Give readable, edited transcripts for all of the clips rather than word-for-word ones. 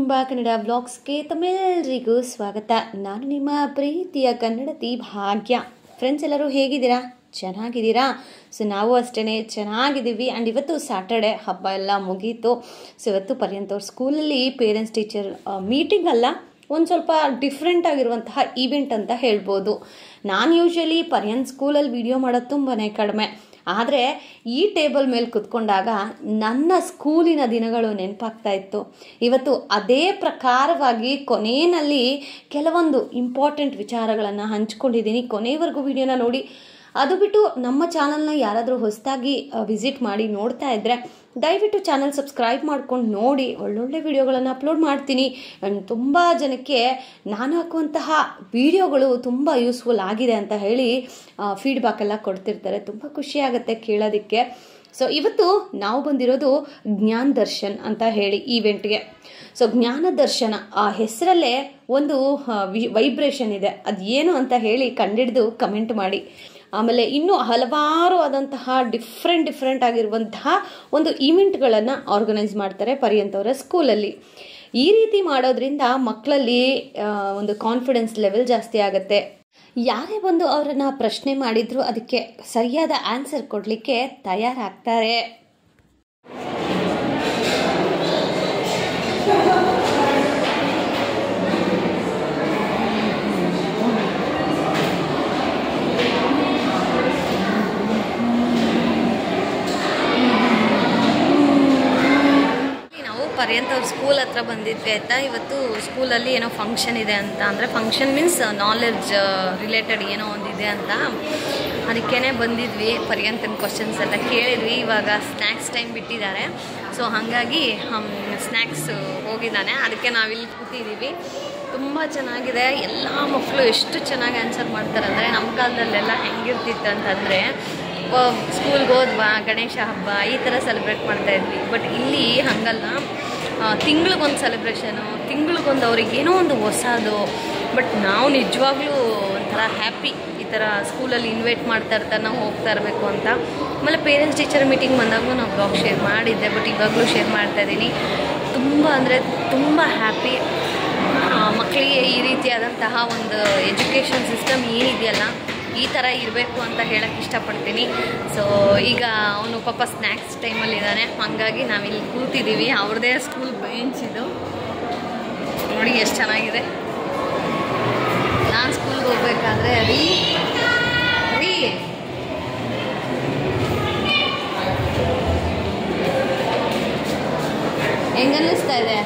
ತುಂಬಾ ಕನ್ನಡ ವ್ಲಾಗ್ಸ್ಗೆ ತಮ್ಮೆಲ್ಲರಿಗೂ ಸ್ವಾಗತ. ನಾನು ನಿಮ್ಮ ಪ್ರೀತಿಯ ಕನ್ನಡತಿ ಭಾಗ್ಯ. ಫ್ರೆಂಡ್ಸ್, ಎಲ್ಲರೂ ಹೇಗಿದ್ದೀರಾ? ಚೆನ್ನಾಗಿದ್ದೀರಾ? ಸೊ ನಾವು ಅಷ್ಟೇ ಚೆನ್ನಾಗಿದ್ದೀವಿ. ಆ್ಯಂಡ್ ಇವತ್ತು ಸ್ಯಾಟರ್ಡೆ, ಹಬ್ಬ ಎಲ್ಲ ಮುಗೀತು. ಸೊ ಇವತ್ತು ಪರ್ಯಂತ್ ಅವ್ರ ಸ್ಕೂಲಲ್ಲಿ ಪೇರೆಂಟ್ಸ್ ಟೀಚರ್ ಮೀಟಿಂಗ್ ಅಲ್ಲ, ಒಂದು ಸ್ವಲ್ಪ ಡಿಫ್ರೆಂಟ್ ಆಗಿರುವಂತಹ ಈವೆಂಟ್ ಅಂತ ಹೇಳ್ಬೋದು. ನಾನು ಯೂಶ್ವಲಿ ಪರ್ಯಂತ್ ಸ್ಕೂಲಲ್ಲಿ ವಿಡಿಯೋ ಮಾಡೋದು ತುಂಬಾ ಕಡಿಮೆ. ಆದರೆ ಈ ಟೇಬಲ್ ಮೇಲೆ ಕುತ್ಕೊಂಡಾಗ ನನ್ನ ಸ್ಕೂಲಿನ ದಿನಗಳು ನೆನಪಾಗ್ತಾ ಇತ್ತು. ಇವತ್ತು ಅದೇ ಪ್ರಕಾರವಾಗಿ ಕೊನೆಯಲ್ಲಿ ಕೆಲವೊಂದು ಇಂಪಾರ್ಟೆಂಟ್ ವಿಚಾರಗಳನ್ನು ಹಂಚ್ಕೊಂಡಿದ್ದೀನಿ. ಕೊನೆವರೆಗೂ ವಿಡಿಯೋನ ನೋಡಿ. ಅದು ಬಿಟ್ಟು ನಮ್ಮ ಚಾನಲ್ನ ಯಾರಾದರೂ ಹೊಸದಾಗಿ ವಿಸಿಟ್ ಮಾಡಿ ನೋಡ್ತಾ ಇದ್ದರೆ ದಯವಿಟ್ಟು ಚಾನಲ್ ಸಬ್ಸ್ಕ್ರೈಬ್ ಮಾಡ್ಕೊಂಡು ನೋಡಿ. ಒಳ್ಳೊಳ್ಳೆ ವಿಡಿಯೋಗಳನ್ನು ಅಪ್ಲೋಡ್ ಮಾಡ್ತೀನಿ. ಆ್ಯಂಡ್ ತುಂಬ ಜನಕ್ಕೆ ನಾನು ಹಾಕುವಂತಹ ವಿಡಿಯೋಗಳು ತುಂಬ ಯೂಸ್ಫುಲ್ ಆಗಿದೆ ಅಂತ ಹೇಳಿ ಫೀಡ್ಬ್ಯಾಕ್ ಎಲ್ಲ ಕೊಡ್ತಿರ್ತಾರೆ. ತುಂಬ ಖುಷಿಯಾಗುತ್ತೆ ಕೇಳೋದಕ್ಕೆ. ಸೊ ಇವತ್ತು ನಾವು ಬಂದಿರೋದು ಜ್ಞಾನ ದರ್ಶನ್ ಅಂತ ಹೇಳಿ ಈವೆಂಟ್ಗೆ. ಸೊ ಜ್ಞಾನ ದರ್ಶನ ಆ ಹೆಸರಲ್ಲೇ ಒಂದು ವೈಬ್ರೇಷನ್ ಇದೆ. ಅದು ಏನು ಅಂತ ಹೇಳಿ ಕಂಡಿಡಿದು ಕಮೆಂಟ್ ಮಾಡಿ. ಆಮೇಲೆ ಇನ್ನೂ ಹಲವಾರು ಆದಂತಹ ಡಿಫ್ರೆಂಟ್ ಆಗಿರುವಂತಹ ಒಂದು ಈವೆಂಟ್ಗಳನ್ನು ಆರ್ಗನೈಸ್ ಮಾಡ್ತಾರೆ ಪರ್ಯಂತ್ ಅವರ ಸ್ಕೂಲಲ್ಲಿ. ಈ ರೀತಿ ಮಾಡೋದ್ರಿಂದ ಮಕ್ಕಳಲ್ಲಿ ಒಂದು ಕಾನ್ಫಿಡೆನ್ಸ್ ಲೆವೆಲ್ ಜಾಸ್ತಿ ಆಗುತ್ತೆ. ಯಾರೇ ಬಂದು ಅವರನ್ನು ಪ್ರಶ್ನೆ ಮಾಡಿದ್ರು ಅದಕ್ಕೆ ಸರಿಯಾದ ಆನ್ಸರ್ ಕೊಡಲಿಕ್ಕೆ ತಯಾರಾಗ್ತಾರೆ. ಪರ್ಯಂತ್ ಅವ್ರ ಸ್ಕೂಲ್ ಹತ್ರ ಬಂದಿದ್ವಿ ಆಯಿತಾ. ಇವತ್ತು ಸ್ಕೂಲಲ್ಲಿ ಏನೋ ಫಂಕ್ಷನ್ ಇದೆ ಅಂತ, ಅಂದರೆ ಫಂಕ್ಷನ್ ಮೀನ್ಸ್ ನಾಲೆಡ್ಜ್ ರಿಲೇಟೆಡ್ ಏನೋ ಒಂದಿದೆ ಅಂತ, ಅದಕ್ಕೇ ಬಂದಿದ್ವಿ. ಪರ್ಯಂತನ ಕ್ವಶನ್ಸ್ ಎಲ್ಲ ಕೇಳಿದ್ವಿ. ಇವಾಗ ಸ್ನ್ಯಾಕ್ಸ್ ಟೈಮ್ ಬಿಟ್ಟಿದ್ದಾರೆ. ಸೊ ಹಾಗಾಗಿ ಸ್ನ್ಯಾಕ್ಸ್ ಹೋಗಿದ್ದಾನೆ, ಅದಕ್ಕೆ ನಾವಿಲ್ಲಿ ಕೂತಿದ್ದೀವಿ. ತುಂಬ ಚೆನ್ನಾಗಿದೆ. ಎಲ್ಲ ಮಕ್ಕಳು ಎಷ್ಟು ಚೆನ್ನಾಗಿ ಆನ್ಸರ್ ಮಾಡ್ತಾರೆ ಅಂದರೆ, ನಮ್ಮ ಕಾಲದಲ್ಲೆಲ್ಲ ಹೆಂಗಿರ್ತಿತ್ತು ಅಂತಂದರೆ ಸ್ಕೂಲ್ಗೆ ಹೋದ್ವಾ, ಗಣೇಶ ಹಬ್ಬ ಈ ಥರ ಸೆಲೆಬ್ರೇಟ್ ಮಾಡ್ತಾಯಿದ್ವಿ. ಬಟ್ ಇಲ್ಲಿ ಹಾಗಲ್ಲ, ತಿಂಗಳಿಗೊಂದು ಸೆಲೆಬ್ರೇಷನು, ತಿಂಗಳಿಗೊಂದು ಅವ್ರಿಗೆ ಏನೋ ಒಂದು ಹೊಸದು. ಬಟ್ ನಾವು ನಿಜವಾಗ್ಲೂ ಒಂಥರ ಹ್ಯಾಪಿ. ಈ ಥರ ಸ್ಕೂಲಲ್ಲಿ ಇನ್ವೈಟ್ ಮಾಡ್ತಾ ಇರ್ತಾರೆ, ನಾವು ಹೋಗ್ತಾ ಇರಬೇಕು ಅಂತ. ಆಮೇಲೆ ಪೇರೆಂಟ್ಸ್ ಟೀಚರ್ ಮೀಟಿಂಗ್ ಬಂದಾಗೂ ನಾವು ಬ್ಲಾಗ್ ಶೇರ್ ಮಾಡಿದ್ದೆ, ಬಟ್ ಇವಾಗಲೂ ಶೇರ್ ಮಾಡ್ತಾಯಿದ್ದೀನಿ. ತುಂಬ ಅಂದರೆ ತುಂಬ ಹ್ಯಾಪಿ. ಮಕ್ಕಳಿಗೆ ಈ ರೀತಿಯಾದಂತಹ ಒಂದು ಎಜುಕೇಷನ್ ಸಿಸ್ಟಮ್ ಏನಿದೆಯಲ್ಲ, ಈ ಥರ ಇರಬೇಕು ಅಂತ ಹೇಳಕ್ಕೆ ಇಷ್ಟಪಡ್ತೀನಿ. ಸೊ ಈಗ ಅವನು ಪಾಪ ಸ್ನ್ಯಾಕ್ಸ್ ಟೈಮಲ್ಲಿದ್ದಾನೆ, ಹಾಗಾಗಿ ನಾವಿಲ್ಲಿ ಕೂತಿದ್ದೀವಿ. ಅವ್ರದ್ದೇ ಸ್ಕೂಲ್ ಬೆಂಚ್ ಇದು ನೋಡಿ, ಎಷ್ಟು ಚೆನ್ನಾಗಿದೆ. ನಾನು ಸ್ಕೂಲ್ಗೆ ಹೋಗ್ಬೇಕಾದ್ರೆ ರೀ ಹೆಂಗನ್ನಿಸ್ತಾ ಇದೆ?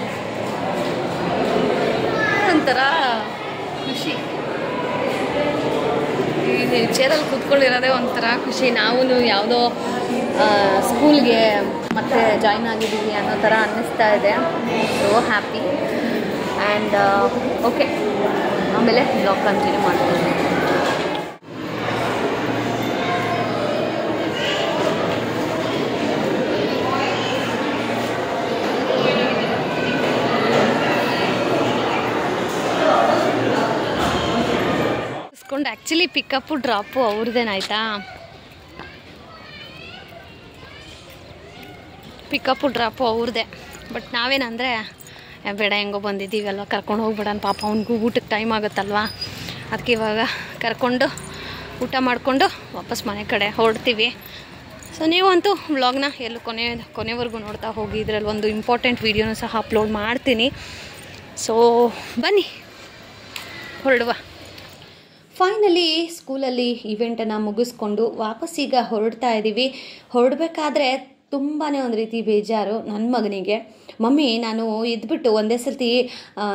ಒಂಥರ ಖುಷಿ. ಈ ಚೇರಲ್ಲಿ ಕೂತ್ಕೊಂಡಿರೋದೇ ಒಂಥರ ಖುಷಿ. ನಾವು ಯಾವುದೋ ಸ್ಕೂಲ್ಗೆ ಮತ್ತೆ ಜಾಯ್ನ್ ಆಗಿದ್ದೀವಿ ಅನ್ನೋ ಥರ ಅನ್ನಿಸ್ತಾ ಇದೆ. So happy. ಆ್ಯಂಡ್ ಓಕೆ, ಆಮೇಲೆ ಬ್ಲಾಗ್ ಕಂಟಿನ್ಯೂ ಮಾಡ್ತೀನಿ. ಆ್ಯಕ್ಚುಲಿ ಪಿಕಪ್ಪು ಡ್ರಾಪು ಅವ್ರದ್ದೇನಾಯ್ತಾ, ಪಿಕಪ್ಪು ಡ್ರಾಪು ಅವ್ರದ್ದೇ. ಬಟ್ ನಾವೇನಂದರೆ ಬೇಡ, ಹೆಂಗೋ ಬಂದಿದ್ದೀವಲ್ವ, ಕರ್ಕೊಂಡು ಹೋಗ್ಬೇಡ ಪಾಪ, ಅವ್ನಿಗೂ ಊಟಕ್ಕೆ ಟೈಮ್ ಆಗುತ್ತಲ್ವ. ಅದಕ್ಕೆ ಇವಾಗ ಕರ್ಕೊಂಡು ಊಟ ಮಾಡಿಕೊಂಡು ವಾಪಸ್ ಮನೆ ಕಡೆ ಹೊರಡ್ತೀವಿ. ಸೊ ನೀವಂತೂ ವ್ಲಾಗ್ನ ಎಲ್ಲೂ ಕೊನೆವರೆಗೂ ನೋಡ್ತಾ ಹೋಗಿ. ಇದರಲ್ಲಿ ಒಂದು ಇಂಪಾರ್ಟೆಂಟ್ ವೀಡಿಯೋನೂ ಸಹ ಅಪ್ಲೋಡ್ ಮಾಡ್ತೀನಿ. ಸೊ ಬನ್ನಿ ಹೊರಡುವ. ಫೈನಲಿ ಸ್ಕೂಲಲ್ಲಿ ಈವೆಂಟನ್ನು ಮುಗಿಸ್ಕೊಂಡು ವಾಪಸ್ ಈಗ ಹೊರಡ್ತಾ ಇದ್ದೀವಿ. ಹೊರಡಬೇಕಾದ್ರೆ ತುಂಬಾ ಒಂದು ರೀತಿ ಬೇಜಾರು ನನ್ನ ಮಗನಿಗೆ. ಮಮ್ಮಿ ನಾನು ಇದ್ಬಿಟ್ಟು ಒಂದೇ ಸರ್ತಿ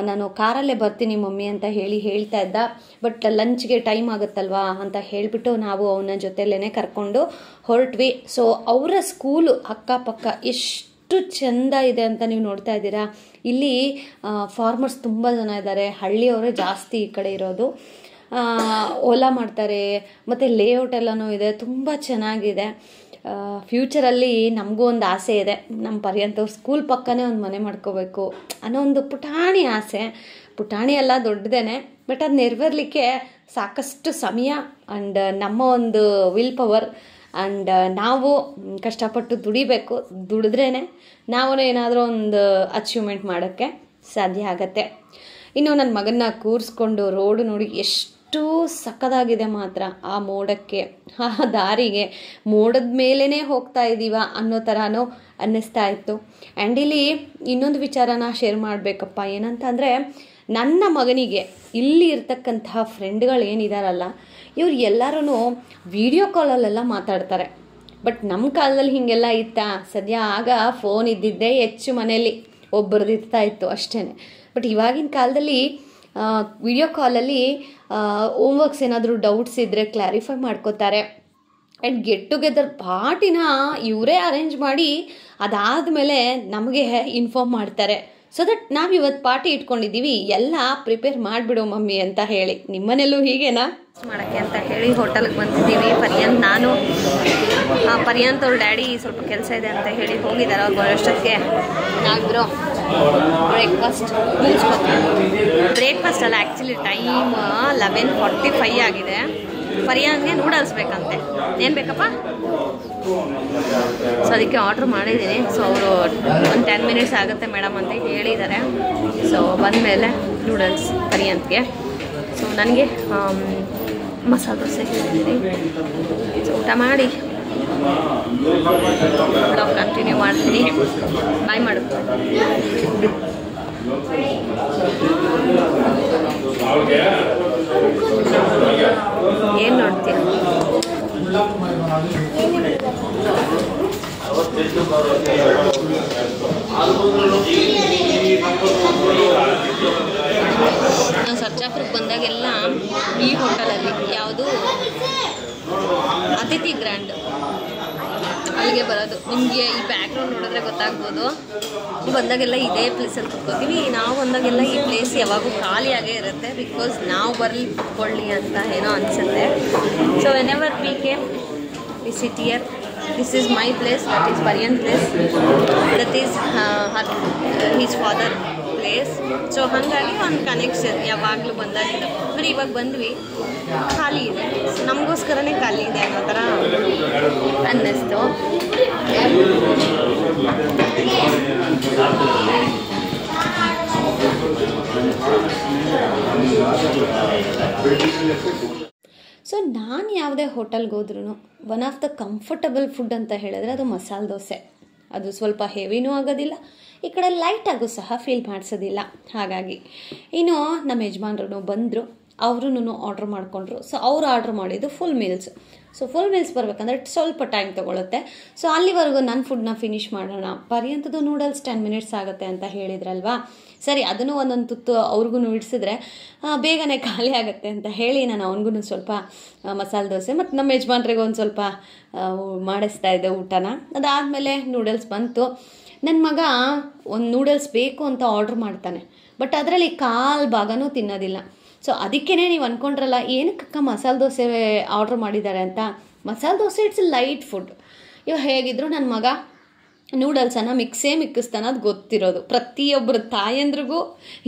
ನಾನು ಕಾರಲ್ಲೇ ಬರ್ತೀನಿ ಮಮ್ಮಿ ಅಂತ ಹೇಳ್ತಾ ಇದ್ದ. ಬಟ್ ಲಂಚ್ಗೆ ಟೈಮ್ ಆಗುತ್ತಲ್ವಾ ಅಂತ ಹೇಳಿಬಿಟ್ಟು ನಾವು ಅವನ ಜೊತೆಲೇ ಕರ್ಕೊಂಡು ಹೊರಟ್ವಿ. ಸೊ ಅವರ ಸ್ಕೂಲು ಅಕ್ಕಪಕ್ಕ ಎಷ್ಟು ಚೆಂದ ಇದೆ ಅಂತ ನೀವು ನೋಡ್ತಾ ಇದ್ದೀರಾ. ಇಲ್ಲಿ ಫಾರ್ಮರ್ಸ್ ತುಂಬ ಜನ ಇದ್ದಾರೆ, ಹಳ್ಳಿಯವರೇ ಜಾಸ್ತಿ ಈ ಕಡೆ ಇರೋದು. ಓಲಾ ಮಾಡ್ತಾರೆ, ಮತ್ತು ಲೇಔಟ್ ಎಲ್ಲನೂ ಇದೆ, ತುಂಬ ಚೆನ್ನಾಗಿದೆ. ಫ್ಯೂಚರಲ್ಲಿ ನಮಗೂ ಒಂದು ಆಸೆ ಇದೆ, ನಮ್ಮ ಪರ್ಯಂತ್ ಸ್ಕೂಲ್ ಪಕ್ಕನೇ ಒಂದು ಮನೆ ಮಾಡ್ಕೋಬೇಕು ಅನ್ನೋ ಒಂದು ಪುಟಾಣಿ ಆಸೆ. ಪುಟಾಣಿ ಎಲ್ಲ ದೊಡ್ಡದೇನೆ, ಬಟ್ ಅದು ನೆರವೇರಲಿಕ್ಕೆ ಸಾಕಷ್ಟು ಸಮಯ ಆ್ಯಂಡ್ ನಮ್ಮ ಒಂದು ವಿಲ್ ಪವರ್ ಆ್ಯಂಡ್ ನಾವು ಕಷ್ಟಪಟ್ಟು ದುಡಿಬೇಕು. ದುಡಿದ್ರೇ ನಾವು ಏನಾದರೂ ಒಂದು ಅಚೀವ್ಮೆಂಟ್ ಮಾಡೋಕ್ಕೆ ಸಾಧ್ಯ ಆಗತ್ತೆ. ಇನ್ನು ನನ್ನ ಮಗನ್ನ ಕೂರಿಸ್ಕೊಂಡು ರೋಡು ನೋಡಿ ಎಷ್ಟು ಸಕ್ಕದಾಗಿದೆ ಮಾತ್ರ. ಆ ಮೋಡಕ್ಕೆ, ಆ ದಾರಿಗೆ, ಮೋಡದ ಮೇಲೇ ಹೋಗ್ತಾ ಇದ್ದೀವ ಅನ್ನೋ ಥರನೂ ಅನ್ನಿಸ್ತಾ ಇತ್ತು. ಆ್ಯಂಡ್ ಇಲ್ಲಿ ಇನ್ನೊಂದು ವಿಚಾರನ ಶೇರ್ ಮಾಡಬೇಕಪ್ಪ. ಏನಂತ ಅಂದರೆ, ನನ್ನ ಮಗನಿಗೆ ಇಲ್ಲಿ ಇರ್ತಕ್ಕಂತಹ ಫ್ರೆಂಡ್ಗಳು ಏನಿದಾರಲ್ಲ, ಇವ್ರು ಎಲ್ಲರೂ ವಿಡಿಯೋ ಕಾಲಲ್ಲೆಲ್ಲ ಮಾತಾಡ್ತಾರೆ. ಬಟ್ ನಮ್ಮ ಕಾಲದಲ್ಲಿ ಹೀಗೆಲ್ಲ ಇತ್ತಾ? ಸದ್ಯ ಆಗ ಫೋನ್ ಇದ್ದಿದ್ದೇ ಹೆಚ್ಚು, ಮನೆಯಲ್ಲಿ ಒಬ್ಬರದ್ದು ಇರ್ತಾ ಇತ್ತು ಅಷ್ಟೇ. ಬಟ್ ಇವಾಗಿನ ಕಾಲದಲ್ಲಿ ವಿಡಿಯೋ ಕಾಲಲ್ಲಿ ಹೋಮ್ವರ್ಕ್ಸ್ ಏನಾದರೂ ಡೌಟ್ಸ್ ಇದ್ದರೆ ಕ್ಲಾರಿಫೈ ಮಾಡ್ಕೋತಾರೆ. ಆ್ಯಂಡ್ ಗೆಟ್ ಟುಗೆದರ್ ಪಾರ್ಟಿನ ಇವರೇ ಅರೇಂಜ್ ಮಾಡಿ ಅದಾದಮೇಲೆ ನಮಗೆ ಇನ್ಫಾರ್ಮ್ ಮಾಡ್ತಾರೆ. ಸೊ ದಟ್ ನಾವು ಇವತ್ತು ಪಾರ್ಟಿ ಇಟ್ಕೊಂಡಿದ್ದೀವಿ, ಎಲ್ಲ ಪ್ರಿಪೇರ್ ಮಾಡಿಬಿಡು ಮಮ್ಮಿ ಅಂತ ಹೇಳಿ. ನಿಮ್ಮನೆಲ್ಲೂ ಹೀಗೇನಾ? ಮಾಡೋಕ್ಕೆ ಅಂತ ಹೇಳಿ ಹೋಟೆಲ್ಗೆ ಬಂದಿದ್ದೀವಿ. ನಾನು ಪರ್ಯಾಂತ್ ಅವ್ರ ಡ್ಯಾಡಿ ಸ್ವಲ್ಪ ಕೆಲಸ ಇದೆ ಅಂತ ಹೇಳಿ ಹೋಗಿದ್ದಾರೆ. ಅವ್ರು ಬರೋಷ್ಟೊತ್ತಿಗೆ ನಾವಿದ್ರು ಬ್ರೇಕ್ಫಾಸ್ಟ್ ಅಲ್ಲ, ಆ್ಯಕ್ಚುಲಿ ಟೈಮ್ 11:45 ಆಗಿದೆ. ಪರ್ಯಾಂತ್ಗೆ ನೂಡಲ್ಸ್ ಬೇಕಂತೆ. ಏನು ಬೇಕಪ್ಪ? ಸೊ ಅದಕ್ಕೆ ಆರ್ಡ್ರ್ ಮಾಡಿದ್ದೀನಿ. ಸೊ ಅವರು ಒಂದು 10 ಮಿನಿಟ್ಸ್ ಆಗುತ್ತೆ ಮೇಡಮ್ ಅಂತ ಹೇಳಿದ್ದಾರೆ. ಸೊ ಬಂದಮೇಲೆ ನೂಡಲ್ಸ್ ಪರ್ಯಾಂತ್ಗೆ. ಸೊ ನನಗೆ ಮಸಾಲೆ ದೋಸೆ ಹೇಳಿದ್ದೀನಿ. ಸೊ ಊಟ ಮಾಡಿ ಬ್ಲಾಗ್ ಕಂಟಿನ್ಯೂ ಮಾಡ್ತೀನಿ. ಬಾಯ್ ಮಾಡು. ಏನು ನೋಡ್ತೀಯ? ನಾವು ಸರ್ಜಾಪುರಕ್ಕೆ ಬಂದಾಗೆಲ್ಲ ಈ ಹೋಟೆಲಲ್ಲಿ, ಯಾವುದು ಅತಿಥಿ ಗ್ರ್ಯಾಂಡ್, ಅಲ್ಲಿಗೆ ಬರೋದು. ನಿಮಗೆ ಈ ಬ್ಯಾಕ್ಗ್ರೌಂಡ್ ನೋಡಿದ್ರೆ ಗೊತ್ತಾಗ್ಬೋದು. ಬಂದಾಗೆಲ್ಲ ಇದೇ ಪ್ಲೇಸಲ್ಲಿ ಕೂತ್ಕೋತೀವಿ. ನಾವು ಬಂದಾಗೆಲ್ಲ ಈ ಪ್ಲೇಸ್ ಯಾವಾಗೂ ಖಾಲಿಯಾಗೇ ಇರುತ್ತೆ. ಬಿಕಾಸ್ ನಾವು ಬರ್ಕೊಳ್ಳಿ ಅಂತ ಏನೋ ಅನಿಸುತ್ತೆ. So whenever we came we sit here. This is my place, that is parent place, that is his father place. So ಹಾಗಾಗಿ ಒಂದು ಕನೆಕ್ಷನ್ ಯಾವಾಗಲೂ ಬಂದಾಗಿಲ್ಲ. ಬರೀ ಇವಾಗ ಬಂದ್ವಿ, ಖಾಲಿ ಇದೆ, ನಮಗೋಸ್ಕರನೇ ಖಾಲಿ ಇದೆ ಅನ್ನೋ ಥರ ಅನ್ನಿಸ್ತು. ಸೊ ನಾನು ಯಾವುದೇ ಹೋಟೆಲ್ಗೆ ಹೋದ್ರೂ one of the comfortable food ಅಂತ ಹೇಳಿದ್ರೆ ಅದು ಮಸಾಲೆ ದೋಸೆ. ಅದು ಸ್ವಲ್ಪ ಹೆವಿನೂ ಆಗೋದಿಲ್ಲ, ಈ ಕಡೆ ಲೈಟಾಗೂ ಸಹ ಫೀಲ್ ಮಾಡಿಸೋದಿಲ್ಲ. ಹಾಗಾಗಿ ಇನ್ನು ನಮ್ಮ ಯಜಮಾನ್ರು ಬಂದರು, ಅವ್ರೂ ಆರ್ಡ್ರ್ ಮಾಡಿಕೊಂಡ್ರು. ಸೊ ಅವ್ರು ಆರ್ಡ್ರ್ ಮಾಡಿದ್ದು full meals. So full meals ಬರಬೇಕಂದ್ರೆ ಸ್ವಲ್ಪ ಟೈಮ್ ತೊಗೊಳುತ್ತೆ. ಸೊ ಅಲ್ಲಿವರೆಗೂ ನನ್ನ ಫುಡ್ನ ಫಿನಿಷ್ ಮಾಡೋಣ. ಪರ್ಯಾಂತದ್ದು ನೂಡಲ್ಸ್ 10 ಮಿನಿಟ್ಸ್ ಆಗುತ್ತೆ ಅಂತ ಹೇಳಿದ್ರಲ್ವಾ, ಸರಿ ಅದನ್ನು ಒಂದೊಂದು ತುತ್ತು ಅವ್ರಿಗೂ ಇಡಿಸಿದ್ರೆ ಬೇಗನೆ ಖಾಲಿ ಆಗುತ್ತೆ ಅಂತ ಹೇಳಿ ನಾನು ಅವನಿಗೂ ಸ್ವಲ್ಪ ಮಸಾಲೆ ದೋಸೆ ಮತ್ತು ನಮ್ಮ ಯಜಮಾನ್ರಿಗೆ ಒಂದು ಸ್ವಲ್ಪ ಮಾಡಿಸ್ತಾ ಇದ್ದೆ ಊಟನ. ಅದಾದಮೇಲೆ ನೂಡಲ್ಸ್ ಬಂತು. ನನ್ನ ಮಗ ಒಂದು ನೂಡಲ್ಸ್ ಬೇಕು ಅಂತ ಆರ್ಡ್ರ್ ಮಾಡ್ತಾನೆ, ಬಟ್ ಅದರಲ್ಲಿ ಕಾಲು ಭಾಗನೂ ತಿನ್ನೋದಿಲ್ಲ. ಸೊ ಅದಕ್ಕೇ ನೀವು ಅಂದ್ಕೊಂಡ್ರಲ್ಲ ಏನಕ್ಕಕ್ಕ ಮಸಾಲೆ ದೋಸೆ ಆರ್ಡ್ರ್ ಮಾಡಿದ್ದಾರೆ ಅಂತ. Masala dosa it's light food. ಇವಾಗ ಹೇಗಿದ್ರು ನನ್ನ ಮಗ ನೂಡಲ್ಸನ್ನು ಮಿಕ್ಕಿಸ್ತಾನೆ, ಅದು ಗೊತ್ತಿರೋದು. ಪ್ರತಿಯೊಬ್ಬರ ತಾಯಂದ್ರಿಗೂ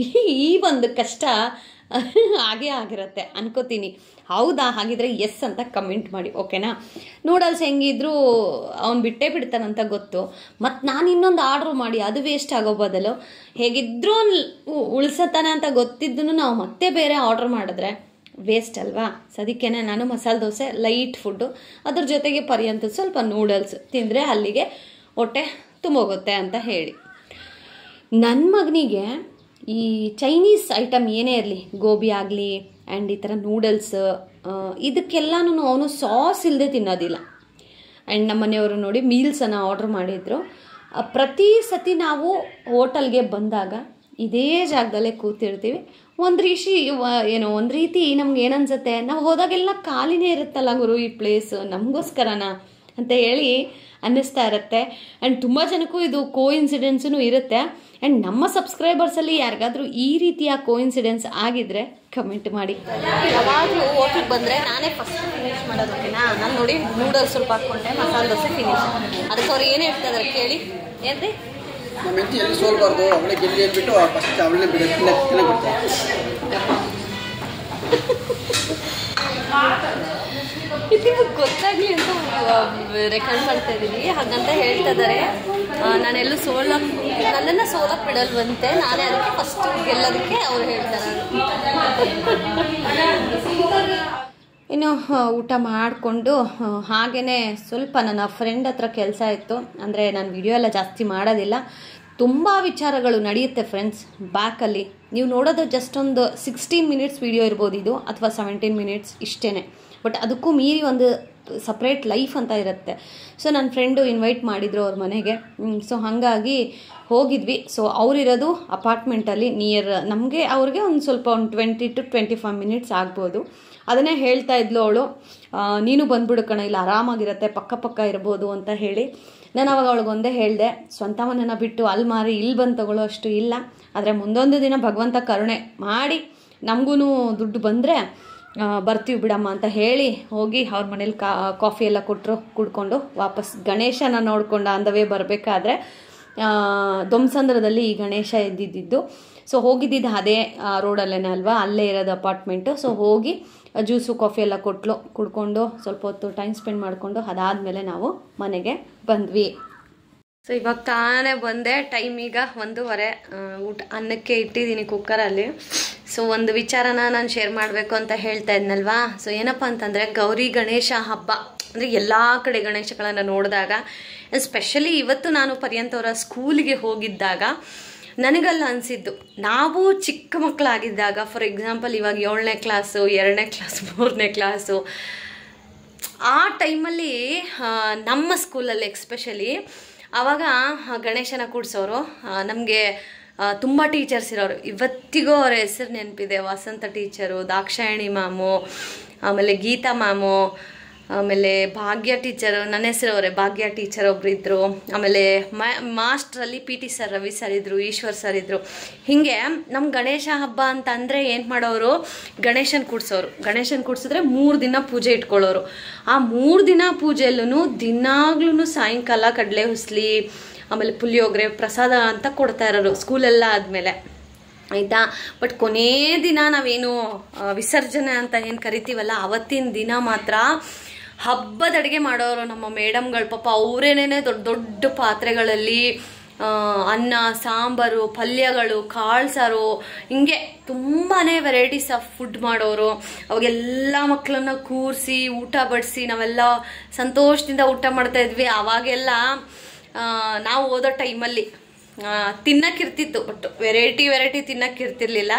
ಈ ಒಂದು ಕಷ್ಟ ಹಾಗೇ ಆಗಿರುತ್ತೆ ಅನ್ಕೋತೀನಿ. ಹೌದಾ? ಹಾಗಿದ್ರೆ ಎಸ್ ಅಂತ ಕಮೆಂಟ್ ಮಾಡಿ, ಓಕೆನಾ? ನೂಡಲ್ಸ್ ಹೆಂಗಿದ್ರು ಅವ್ನು ಬಿಟ್ಟೇ ಬಿಡ್ತಾನಂತ ಗೊತ್ತು. ಮತ್ತು ನಾನು ಇನ್ನೊಂದು ಆರ್ಡ್ರ್ ಮಾಡಿ ಅದು ವೇಸ್ಟ್ ಆಗೋ ಬದಲು ಹೇಗಿದ್ರೂ ಉಳಿಸತಾನೆ ಅಂತ ಗೊತ್ತಿದ್ದೂ ನಾವು ಮತ್ತೆ ಬೇರೆ ಆರ್ಡ್ರ್ ಮಾಡಿದ್ರೆ ವೇಸ್ಟ್ ಅಲ್ವಾ? ಸೊ ಅದಕ್ಕೇ ನಾನು ಮಸಾಲೆ ದೋಸೆ ಲೈಟ್ ಫುಡ್ಡು, ಅದ್ರ ಜೊತೆಗೆ ಪರ್ಯಾಂತ ಸ್ವಲ್ಪ ನೂಡಲ್ಸ್ ತಿಂದರೆ ಅಲ್ಲಿಗೆ ಹೊಟ್ಟೆ ತುಂಬೋಗುತ್ತೆ ಅಂತ ಹೇಳಿ. ನನ್ನ ಮಗನಿಗೆ ಈ ಚೈನೀಸ್ ಐಟಮ್ ಏನೇ ಇರಲಿ, ಗೋಬಿ ಆಗಲಿ ಆ್ಯಂಡ್ ಈ ಥರ ನೂಡಲ್ಸ್, ಇದಕ್ಕೆಲ್ಲನೂ ಅವನು ಸಾಸ್ ಇಲ್ಲದೆ ತಿನ್ನೋದಿಲ್ಲ. ಆ್ಯಂಡ್ ನಮ್ಮ ಮನೆಯವರು ನೋಡಿ ಮೀಲ್ಸನ್ನು ಆರ್ಡ್ರ್ ಮಾಡಿದರು. ಪ್ರತಿ ಸತಿ ನಾವು ಹೋಟೆಲ್ಗೆ ಬಂದಾಗ ಇದೇ ಜಾಗದಲ್ಲೇ ಕೂತಿರ್ತೀವಿ. ಒಂದು ರೀತಿ ನಮ್ಗೆ ಏನನ್ಸುತ್ತೆ, ನಾವು ಹೋದಾಗೆಲ್ಲ ಖಾಲಿನೇ ಇರುತ್ತಲ್ಲ ಗುರು ಈ ಪ್ಲೇಸ್, ನಮಗೋಸ್ಕರನಾ ಅಂತ ಹೇಳಿ ಅನ್ನಿಸ್ತಾ ಇರುತ್ತೆ. ಆ್ಯಂಡ್ ತುಂಬ ಜನಕ್ಕೂ ಇದು ಕೋಇನ್ಸಿಡೆನ್ಸೂ ಇರುತ್ತೆ. ಆ್ಯಂಡ್ ನಮ್ಮ ಸಬ್ಸ್ಕ್ರೈಬರ್ಸಲ್ಲಿ ಯಾರಿಗಾದರೂ ಈ ರೀತಿಯ ಕೋಇನ್ಸಿಡೆನ್ಸ್ ಆಗಿದ್ರೆ ಕಮೆಂಟ್ ಮಾಡಿ. ಯಾವಾಗಲೂ ಹೋಟ್ಲಿಗೆ ಬಂದರೆ ನಾನೇ ಫಸ್ಟ್ ಫಿನಿಶ್ ಮಾಡೋದು, ಓಕೆನಾ? ನಾನು ನೋಡಿ ನೂಡಲ್ಸ್ ಸ್ವಲ್ಪ ಹಾಕ್ಕೊಂಡೆ, ಮಸಾಲೆ ದೋಸೆ ಫಿನಿಶ್. ಅದಕ್ಕೆ ಅವ್ರು ಏನು ಹೇಳ್ತಿದ್ದಾರೆ ಕೇಳಿ. ಏನ್ರಿ ನಮ್ಮ ಹೆಂಡತಿ ಎಲ್ಲಿ ಸೋಲ್ಬಾರ್ದು, ಅವಳೇ ಗೆಲ್ಲಿ ಹೇಳ್ಬಿಟ್ಟು ಫಸ್ಟ್ ಅವಳೇ ಬಿಡ್ತಾರೆ. ಇದು ಗೊತ್ತಾಗಲಿ ಅಂತ ರೆಕಾರ್ಡ್ ಮಾಡ್ತಾ ಇದ್ದೀವಿ, ಹಾಗಂತ ಹೇಳ್ತಾ ಇದ್ದಾರೆ. ನಾನೆಲ್ಲೂ ನನ್ನನ್ನು ಸೋಲಕ್ಕೆ ಬಿಡಲ್ವಂತೆ, ನಾನೇ ಅದಕ್ಕೆ ಫಸ್ಟ್ ಗೆಲ್ಲೋದಕ್ಕೆ ಅವ್ರು ಹೇಳ್ತಾರೆ. ಇನ್ನು ಊಟ ಮಾಡಿಕೊಂಡು ಹಾಗೆಯೇ ಸ್ವಲ್ಪ ನನ್ನ ಫ್ರೆಂಡ್ ಹತ್ರ ಕೆಲಸ ಇತ್ತು. ಅಂದರೆ ನಾನು ವಿಡಿಯೋ ಎಲ್ಲ ಜಾಸ್ತಿ ಮಾಡೋದಿಲ್ಲ, ತುಂಬ ವಿಚಾರಗಳು ನಡೆಯುತ್ತೆ ಫ್ರೆಂಡ್ಸ್ ಬ್ಯಾಕಲ್ಲಿ. ನೀವು ನೋಡೋದು ಜಸ್ಟ್ ಒಂದು 16 ಮಿನಿಟ್ಸ್ ವಿಡಿಯೋ ಇರ್ಬೋದು ಇದು, ಅಥವಾ 17 ಮಿನಿಟ್ಸ್ ಇಷ್ಟೇ. ಬಟ್ ಅದಕ್ಕೂ ಮೀರಿ ಒಂದು ಸಪ್ರೇಟ್ ಲೈಫ್ ಅಂತ ಇರುತ್ತೆ. ಸೊ ನನ್ನ ಫ್ರೆಂಡು ಇನ್ವೈಟ್ ಮಾಡಿದರು ಅವ್ರ ಮನೆಗೆ. ಸೊ ಹಾಗಾಗಿ ಹೋಗಿದ್ವಿ. ಸೊ ಅವರಿರೋದು ಅಪಾರ್ಟ್ಮೆಂಟಲ್ಲಿ ನಿಯರ್ ನಮಗೆ, ಅವ್ರಿಗೆ ಒಂದು ಸ್ವಲ್ಪ ಒಂದು 20 to 25 ಮಿನಿಟ್ಸ್ ಆಗ್ಬೋದು. ಅದನ್ನೇ ಹೇಳ್ತಾ ಇದ್ಲು ಅವಳು, ನೀನು ಬಂದ್ಬಿಡು ಕಣ, ಇಲ್ಲ ಆರಾಮಾಗಿರುತ್ತೆ, ಪಕ್ಕ ಇರ್ಬೋದು ಅಂತ ಹೇಳಿ. ನಾನು ಅವಾಗ ಅವಳಿಗೊಂದೇ ಹೇಳಿದೆ, ಸ್ವಂತ ಮನೆಯನ್ನು ಬಿಟ್ಟು ಅಲ್ಲಿ ಮಾರಿ ಇಲ್ಲಿ ಬಂದು ತಗೊಳ್ಳೋ ಅಷ್ಟು ಇಲ್ಲ. ಆದರೆ ಮುಂದೊಂದು ದಿನ ಭಗವಂತ ಕರುಣೆ ಮಾಡಿ ನಮಗೂ ದುಡ್ಡು ಬಂದರೆ ಬರ್ತೀವಿ ಬಿಡಮ್ಮ ಅಂತ ಹೇಳಿ ಹೋಗಿ ಅವ್ರ ಮನೇಲಿ ಕಾಫಿ ಎಲ್ಲ ಕೊಟ್ಟರು. ಕುಡ್ಕೊಂಡು ವಾಪಸ್ ಗಣೇಶನ ನೋಡಿಕೊಂಡು ಅಂದವೇ ಬರಬೇಕಾದ್ರೆ ದೊಮ್ಸಂದ್ರದಲ್ಲಿ ಈ ಗಣೇಶ ಇದ್ದಿದ್ದು. ಸೊ ಹೋಗಿದ್ದಿದ್ದು ಅದೇ ರೋಡಲ್ಲೇ ಅಲ್ವಾ, ಅಲ್ಲೇ ಇರೋದು ಅಪಾರ್ಟ್ಮೆಂಟು. ಸೊ ಹೋಗಿ ಜ್ಯೂಸು ಕಾಫಿ ಎಲ್ಲ ಕೊಟ್ಟಲು, ಕುಡ್ಕೊಂಡು ಸ್ವಲ್ಪ ಹೊತ್ತು ಟೈಮ್ ಸ್ಪೆಂಡ್ ಮಾಡಿಕೊಂಡು ಅದಾದಮೇಲೆ ನಾವು ಮನೆಗೆ ಬಂದ್ವಿ. ಸೊ ಇವಾಗ ತಾನೇ ಬಂದೆ, ಟೈಮ್ ಈಗ 1:15. ಊಟ ಅನ್ನಕ್ಕೆ ಇಟ್ಟಿದ್ದೀನಿ ಕುಕ್ಕರಲ್ಲಿ. ಸೊ ಒಂದು ವಿಚಾರನ ನಾನು ಶೇರ್ ಮಾಡಬೇಕು ಅಂತ ಹೇಳ್ತಾ ಇದ್ನಲ್ವಾ. ಸೊ ಏನಪ್ಪ ಅಂತಂದರೆ ಗೌರಿ ಗಣೇಶ ಹಬ್ಬ ಅಂದರೆ ಎಲ್ಲ ಕಡೆ ಗಣೇಶಗಳನ್ನು ನೋಡಿದಾಗ, ಎಸ್ಪೆಷಲಿ ಇವತ್ತು ನಾನು ಪರ್ಯಂತವರ ಸ್ಕೂಲಿಗೆ ಹೋಗಿದ್ದಾಗ ನನಗಲ್ಲ ಅನಿಸಿದ್ದು, ನಾವು ಚಿಕ್ಕ ಮಕ್ಕಳಾಗಿದ್ದಾಗ, ಫಾರ್ ಎಕ್ಸಾಂಪಲ್ ಇವಾಗ 7ನೇ ಕ್ಲಾಸು, 2ನೇ ಕ್ಲಾಸು, 3ನೇ ಕ್ಲಾಸು, ಆ ಟೈಮಲ್ಲಿ ನಮ್ಮ ಸ್ಕೂಲಲ್ಲಿ ಎಕ್ಸ್ಪೆಷಲಿ ಆವಾಗ ಗಣೇಶನ ಕೂಡ್ಸೋರು. ನಮಗೆ ತುಂಬ ಟೀಚರ್ಸ್ ಇರೋರು, ಇವತ್ತಿಗೂ ಅವ್ರ ಹೆಸರು ನೆನಪಿದೆ. ವಸಂತ ಟೀಚರು, ದಾಕ್ಷಾಯಣಿ ಮ್ಯಾಮು, ಆಮೇಲೆ ಗೀತಾ ಮ್ಯಾಮು, ಆಮೇಲೆ ಭಾಗ್ಯ ಟೀಚರು, ನನ್ನ ಹೆಸರು ಅವರೇ ಭಾಗ್ಯ ಟೀಚರ್ ಒಬ್ಬರಿದ್ದರು. ಆಮೇಲೆ ಮಾಸ್ಟ್ರಲ್ಲಿ PT ಸರ್, ರವಿ ಸರ್ ಇದ್ದರು, ಈಶ್ವರ್ ಸರ್ ಇದ್ದರು. ಹೀಗೆ ನಮ್ಮ ಗಣೇಶ ಹಬ್ಬ ಅಂತ ಅಂದರೆ ಏನು ಮಾಡೋರು, ಗಣೇಶನ ಕೂಡ್ಸೋರು. ಗಣೇಶನ ಕೂಡ್ಸಿದ್ರೆ 3 ದಿನ ಪೂಜೆ ಇಟ್ಕೊಳ್ಳೋರು. ಆ 3 ದಿನ ಪೂಜೆಯಲ್ಲೂ ದಿನಾಗ್ಲೂ ಸಾಯಂಕಾಲ ಕಡಲೆ ಹುಸ್ಲಿ, ಆಮೇಲೆ ಪುಳಿಯೋಗರೆ, ಪ್ರಸಾದ ಅಂತ ಕೊಡ್ತಾ ಇರೋರು ಸ್ಕೂಲೆಲ್ಲ ಆದಮೇಲೆ, ಆಯಿತಾ. ಬಟ್ ಕೊನೇ ದಿನ ನಾವೇನು ವಿಸರ್ಜನೆ ಅಂತ ಏನು ಕರಿತೀವಲ್ಲ, ಅವತ್ತಿನ ದಿನ ಮಾತ್ರ ಹಬ್ಬದ ಅಡುಗೆ ಮಾಡೋರು ನಮ್ಮ ಮೇಡಮ್ಗಳು. ಪಾಪ ಅವರೇನೇ ದೊಡ್ಡ ದೊಡ್ಡ ಪಾತ್ರೆಗಳಲ್ಲಿ ಅನ್ನ, ಸಾಂಬಾರು, ಪಲ್ಯಗಳು, ಕಾಳು ಸಾರು, ಹಿಂಗೆ ತುಂಬಾ ವೆರೈಟೀಸ್ ಆಫ್ ಫುಡ್ ಮಾಡೋರು. ಅವಾಗೆಲ್ಲ ಮಕ್ಕಳನ್ನ ಕೂರಿಸಿ ಊಟ ಬಡಿಸಿ ನಾವೆಲ್ಲ ಸಂತೋಷದಿಂದ ಊಟ ಮಾಡ್ತಾ ಇದ್ವಿ. ಅವಾಗೆಲ್ಲ ನಾವು ಓದೋ ಟೈಮಲ್ಲಿ ತಿನ್ನಕ್ಕಿರ್ತಿತ್ತು, ಬಟ್ ವೆರೈಟಿ ತಿನ್ನಕ್ಕಿರ್ತಿರ್ಲಿಲ್ಲ.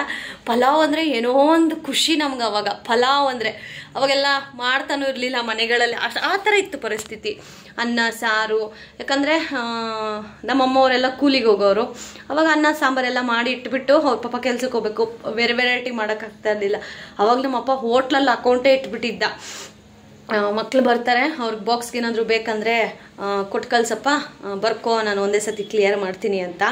ಪಲಾವ್ ಅಂದರೆ ಏನೋ ಒಂದು ಖುಷಿ ನಮ್ಗೆ ಅವಾಗ. ಪಲಾವ್ ಅಂದರೆ ಅವಾಗೆಲ್ಲ ಮಾಡ್ತಾನೂ ಇರಲಿಲ್ಲ ಮನೆಗಳಲ್ಲಿ, ಆ ಥರ ಇತ್ತು ಪರಿಸ್ಥಿತಿ. ಅನ್ನ ಸಾರು, ಯಾಕಂದರೆ ನಮ್ಮಮ್ಮವರೆಲ್ಲ ಕೂಲಿಗೆ ಹೋಗೋರು. ಅವಾಗ ಅನ್ನ ಸಾಂಬಾರೆಲ್ಲ ಮಾಡಿ ಇಟ್ಬಿಟ್ಟು ಅವ್ರ ಪಾಪ ಕೆಲ್ಸಕ್ಕೆ ಹೋಗ್ಬೇಕು, ವೆರೈಟಿ ಮಾಡೋಕ್ಕಾಗ್ತಾ ಇರಲಿಲ್ಲ. ಅವಾಗ ನಮ್ಮಪ್ಪ ಹೋಟ್ಲಲ್ಲಿ ಅಕೌಂಟೇ ಇಟ್ಬಿಟ್ಟಿದ್ದ. ಮಕ್ಳು ಬರ್ತಾರೆ, ಅವ್ರಿಗೆ ಬಾಕ್ಸ್ಗೆ ಏನಾದರೂ ಬೇಕಂದರೆ ಕೊಟ್ಟು ಕಳ್ಸಪ್ಪ, ಬರ್ಕೋ, ನಾನು ಒಂದೇ ಸತಿ ಕ್ಲಿಯರ್ ಮಾಡ್ತೀನಿ ಅಂತ.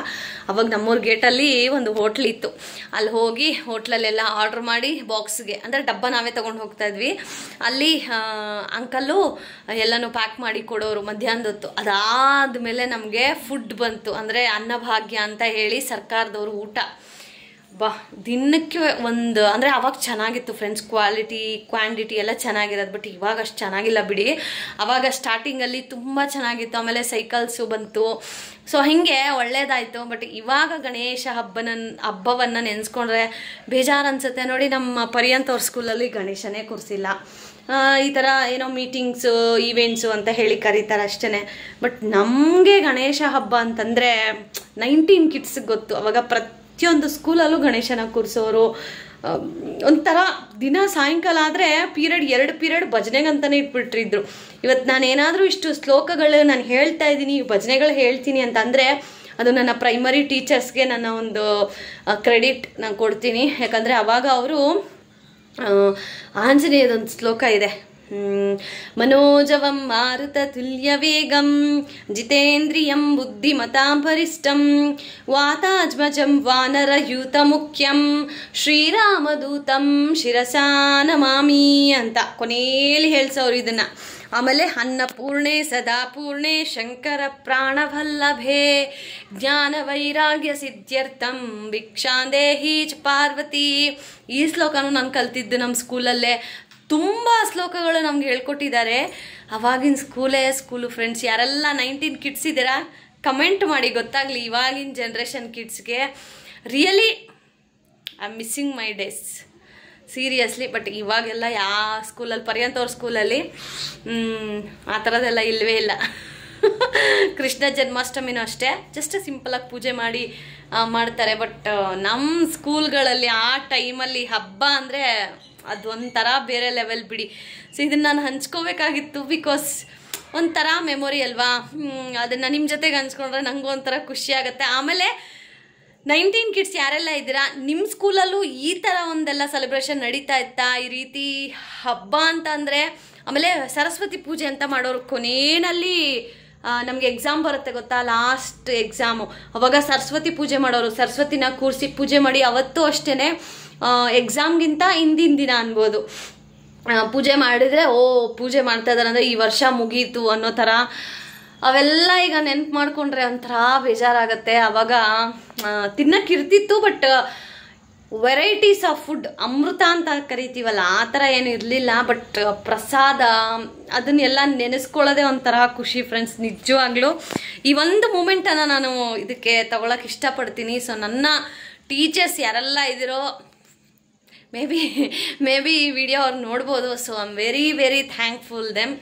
ಅವಾಗ ನಮ್ಮೂರ ಗೇಟಲ್ಲಿ ಒಂದು ಹೋಟ್ಲ್ ಇತ್ತು. ಅಲ್ಲಿ ಹೋಗಿ ಹೋಟ್ಲಲ್ಲೆಲ್ಲ ಆರ್ಡ್ರ್ ಮಾಡಿ ಬಾಕ್ಸ್ಗೆ, ಅಂದರೆ ಡಬ್ಬ ನಾವೇ ತೊಗೊಂಡು ಹೋಗ್ತಾ ಇದ್ವಿ. ಅಲ್ಲಿ ಅಂಕಲ್ಲು ಎಲ್ಲನೂ ಪ್ಯಾಕ್ ಮಾಡಿ ಕೊಡೋರು ಮಧ್ಯಾಹ್ನದ ಹೊತ್ತು. ಅದಾದಮೇಲೆ ನಮಗೆ ಫುಡ್ ಬಂತು, ಅಂದರೆ ಅನ್ನಭಾಗ್ಯ ಅಂತ ಹೇಳಿ ಸರ್ಕಾರದವರು ಊಟ. ದಿನಕ್ಕೆ ಒಂದು, ಅಂದರೆ ಅವಾಗ ಚೆನ್ನಾಗಿತ್ತು ಫ್ರೆಂಡ್ಸ್, ಕ್ವಾಂಟಿಟಿ ಎಲ್ಲ ಚೆನ್ನಾಗಿರೋದು. ಬಟ್ ಇವಾಗ ಅಷ್ಟು ಚೆನ್ನಾಗಿಲ್ಲ ಬಿಡಿ. ಅವಾಗ ಸ್ಟಾರ್ಟಿಂಗಲ್ಲಿ ತುಂಬ ಚೆನ್ನಾಗಿತ್ತು. ಆಮೇಲೆ ಸೈಕಲ್ಸು ಬಂತು. ಸೊ ಹೀಗೆ ಒಳ್ಳೇದಾಯಿತು. ಬಟ್ ಇವಾಗ ಗಣೇಶ ಹಬ್ಬವನ್ನು ನೆನೆಸ್ಕೊಂಡ್ರೆ ಬೇಜಾರು ಅನಿಸುತ್ತೆ. ನೋಡಿ, ನಮ್ಮ ಪರ್ಯಂತ ಅವ್ರ ಸ್ಕೂಲಲ್ಲಿ ಗಣೇಶನೇ ಕೂರಿಸಿಲ್ಲ. ಈ ಥರ ಏನೋ ಮೀಟಿಂಗ್ಸು, ಈವೆಂಟ್ಸು ಅಂತ ಹೇಳಿ ಕರೀತಾರೆ ಅಷ್ಟೇ. ಬಟ್ ನಮಗೆ ಗಣೇಶ ಹಬ್ಬ ಅಂತಂದರೆ 19 ಕಿಡ್ಸ್ಗೆ ಗೊತ್ತು. ಅವಾಗ ಪ್ರತಿಯೊಂದು ಸ್ಕೂಲಲ್ಲೂ ಗಣೇಶನ ಕೂರಿಸೋರು. ಒಂಥರ ದಿನ ಸಾಯಂಕಾಲ ಆದರೆ 2 ಪೀರಿಯಡ್ ಭಜನೆಗಂತಲೇ ಇಟ್ಬಿಟ್ಟಿದ್ರು. ಇವತ್ತು ನಾನು ಏನಾದರೂ ಇಷ್ಟು ಶ್ಲೋಕಗಳು ನಾನು ಹೇಳ್ತಾ ಇದ್ದೀನಿ, ಭಜನೆಗಳು ಹೇಳ್ತೀನಿ ಅಂತಂದರೆ ಅದು ನನ್ನ ಪ್ರೈಮರಿ ಟೀಚರ್ಸ್ಗೆ ನನ್ನ ಒಂದು ಕ್ರೆಡಿಟ್ ನಾನು ಕೊಡ್ತೀನಿ. ಯಾಕಂದರೆ ಅವಾಗ ಅವರು ಆಂಜನೇಯದೊಂದು ಶ್ಲೋಕ ಇದೆ, ಮನೋಜವಂ ಮಾರುತ ತುಲ್ಯ ವೇಗಂ ಜಿತೇಂದ್ರಿಯಂ ಬುದ್ಧಿಮತಾಂ ಪರಿಷ್ಟಂ ವಾತಾಜ್ಮಜಂ ವಾನರಯೂತ ಮುಖ್ಯಂ ಶ್ರೀರಾಮದೂತಂ ಶಿರಸಾ ನಮಾಮಿ ಅಂತ ಕೊನೆಯಲ್ಲಿ ಹೇಳ್ಸೋರು ಇದನ್ನು. ಆಮೇಲೆ ಅನ್ನಪೂರ್ಣೆ ಸದಾ ಪೂರ್ಣೆ ಶಂಕರ ಪ್ರಾಣವಲ್ಲಭೆ ಜ್ಞಾನ ವೈರಾಗ್ಯ ಸಿದ್ಧ್ಯರ್ಥಂ ಭಿಕ್ಷಾಂದೇಹಿ ಚ ಪಾರ್ವತಿ. ಈ ಶ್ಲೋಕನೂ ನಾನು ಕಲ್ತಿದ್ದು ನಮ್ಮ ಸ್ಕೂಲಲ್ಲೇ. ತುಂಬ ಶ್ಲೋಕಗಳು ನಮ್ಗೆ ಹೇಳ್ಕೊಟ್ಟಿದ್ದಾರೆ. ಅವಾಗಿನ ಸ್ಕೂಲು ಫ್ರೆಂಡ್ಸ್. ಯಾರೆಲ್ಲ 19 ಕಿಡ್ಸ್ ಇದ್ದೀರಾ ಕಮೆಂಟ್ ಮಾಡಿ ಗೊತ್ತಾಗಲಿ ಇವಾಗಿನ ಜನ್ರೇಷನ್ ಕಿಡ್ಸ್ಗೆ. Really I am missing my days seriously. But ಇವಾಗೆಲ್ಲ ಯಾವ ಸ್ಕೂಲಲ್ಲಿ ಪರ್ಯಂತವ್ರ ಸ್ಕೂಲಲ್ಲಿ ಆ ಥರದ್ದೆಲ್ಲ ಇಲ್ಲವೇ ಇಲ್ಲ. ಕೃಷ್ಣ ಜನ್ಮಾಷ್ಟಮಿನೂ ಅಷ್ಟೇ ಜಸ್ಟ್ ಸಿಂಪಲಾಗಿ ಪೂಜೆ ಮಾಡಿ ಮಾಡ್ತಾರೆ. ಬಟ್ ನಮ್ಮ ಸ್ಕೂಲ್ಗಳಲ್ಲಿ ಆ ಟೈಮಲ್ಲಿ ಹಬ್ಬ ಅಂದರೆ ಅದೊಂಥರ ಬೇರೆ ಲೆವೆಲ್ ಬಿಡಿ. ಸೊ ಇದನ್ನು ನಾನು ಹಂಚ್ಕೋಬೇಕಾಗಿತ್ತು, ಬಿಕಾಸ್ ಒಂಥರ ಮೆಮೊರಿ ಅಲ್ವಾ. ಅದನ್ನು ನಿಮ್ಮ ಜೊತೆಗೆ ಹಂಚ್ಕೊಂಡ್ರೆ ನನಗೂ ಒಂಥರ ಖುಷಿ ಆಗುತ್ತೆ. ಆಮೇಲೆ 19 ಕಿಡ್ಸ್ ಯಾರೆಲ್ಲ ಇದ್ದೀರಾ, ನಿಮ್ಮ ಸ್ಕೂಲಲ್ಲೂ ಈ ಥರ ಒಂದೆಲ್ಲ ಸೆಲೆಬ್ರೇಷನ್ ನಡೀತಾ ಇತ್ತಾ ಈ ರೀತಿ ಹಬ್ಬ ಅಂತ ಅಂದರೆ? ಆಮೇಲೆ ಸರಸ್ವತಿ ಪೂಜೆ ಅಂತ ಮಾಡೋರು ಕೊನೆಯಲ್ಲಿ ನಮಗೆ ಎಕ್ಸಾಮ್ ಬರುತ್ತೆ ಗೊತ್ತಾ, ಲಾಸ್ಟ್ ಎಕ್ಸಾಮು, ಅವಾಗ ಸರಸ್ವತಿ ಪೂಜೆ ಮಾಡೋರು. ಸರಸ್ವತಿನ ಕೂರಿಸಿ ಪೂಜೆ ಮಾಡಿ ಅವತ್ತು ಅಷ್ಟೇ ಎಕ್ಸಾಮ್ಗಿಂತ ಹಿಂದಿನ ದಿನ ಅನ್ಬೋದು ಪೂಜೆ ಮಾಡಿದರೆ ಪೂಜೆ ಮಾಡ್ತಾ ಇದ್ದಾರೆ ಅಂದರೆ ಈ ವರ್ಷ ಮುಗೀತು ಅನ್ನೋ ಥರ. ಅವೆಲ್ಲ ಈಗ ನೆನ್ಪು ಮಾಡಿಕೊಂಡ್ರೆ ಒಂಥರ ಬೇಜಾರಾಗತ್ತೆ. ಆವಾಗ ತಿನ್ನಕ್ಕಿರ್ತಿತ್ತು, ಬಟ್ ವೆರೈಟೀಸ್ ಆಫ್ ಫುಡ್, ಅಮೃತ ಅಂತ ಕರಿತೀವಲ್ಲ ಆ ಥರ ಏನು ಇರಲಿಲ್ಲ. ಬಟ್ ಪ್ರಸಾದ ಅದನ್ನೆಲ್ಲ ನೆನೆಸ್ಕೊಳ್ಳೋದೇ ಒಂಥರ ಖುಷಿ ಫ್ರೆಂಡ್ಸ್, ನಿಜವಾಗ್ಲೂ. ಈ ಒಂದು ಮೂಮೆಂಟನ್ನು ನಾನು ಇದಕ್ಕೆ ತಗೊಳಕ್ಕೆ ಇಷ್ಟಪಡ್ತೀನಿ. ಸೊ ನನ್ನ ಟೀಚರ್ಸ್ ಯಾರೆಲ್ಲ ಇದ್ದೀರೋ ಮೇ ಬಿ ಈ ವಿಡಿಯೋ ಅವ್ರು ನೋಡ್ಬೋದು. So I am very thankful them.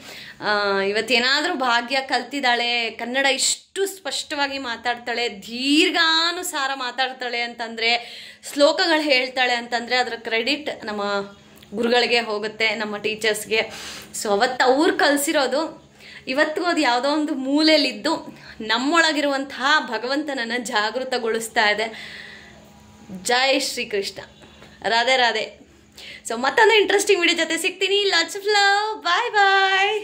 ಇವತ್ತೇನಾದರೂ ಭಾಗ್ಯ ಕಲ್ತಿದ್ದಾಳೆ, ಕನ್ನಡ ಇಷ್ಟು ಸ್ಪಷ್ಟವಾಗಿ ಮಾತಾಡ್ತಾಳೆ, ದೀರ್ಘಾನುಸಾರ ಮಾತಾಡ್ತಾಳೆ ಅಂತಂದರೆ, ಶ್ಲೋಕಗಳು ಹೇಳ್ತಾಳೆ ಅಂತಂದರೆ ಅದರ ಕ್ರೆಡಿಟ್ ನಮ್ಮ ಗುರುಗಳಿಗೆ ಹೋಗುತ್ತೆ, ನಮ್ಮ ಟೀಚರ್ಸ್ಗೆ. ಸೊ ಅವತ್ತು ಅವ್ರು ಕಲಿಸಿರೋದು ಇವತ್ತಿಗೂ ಅದು ಯಾವುದೋ ಒಂದು ಮೂಲೆಯಲ್ಲಿದ್ದು ನಮ್ಮೊಳಗಿರುವಂತಹ ಭಗವಂತನನ್ನು ಜಾಗೃತಗೊಳಿಸ್ತಾ ಇದೆ. ಜೈ ಶ್ರೀಕೃಷ್ಣ, ರಾಧೆ ರಾಧೆ. ಸೊ ಮತ್ತೊಂದು ಇಂಟ್ರೆಸ್ಟಿಂಗ್ ವಿಡಿಯೋ ಜೊತೆ ಸಿಗ್ತೀನಿ. Lots of love, bye bye.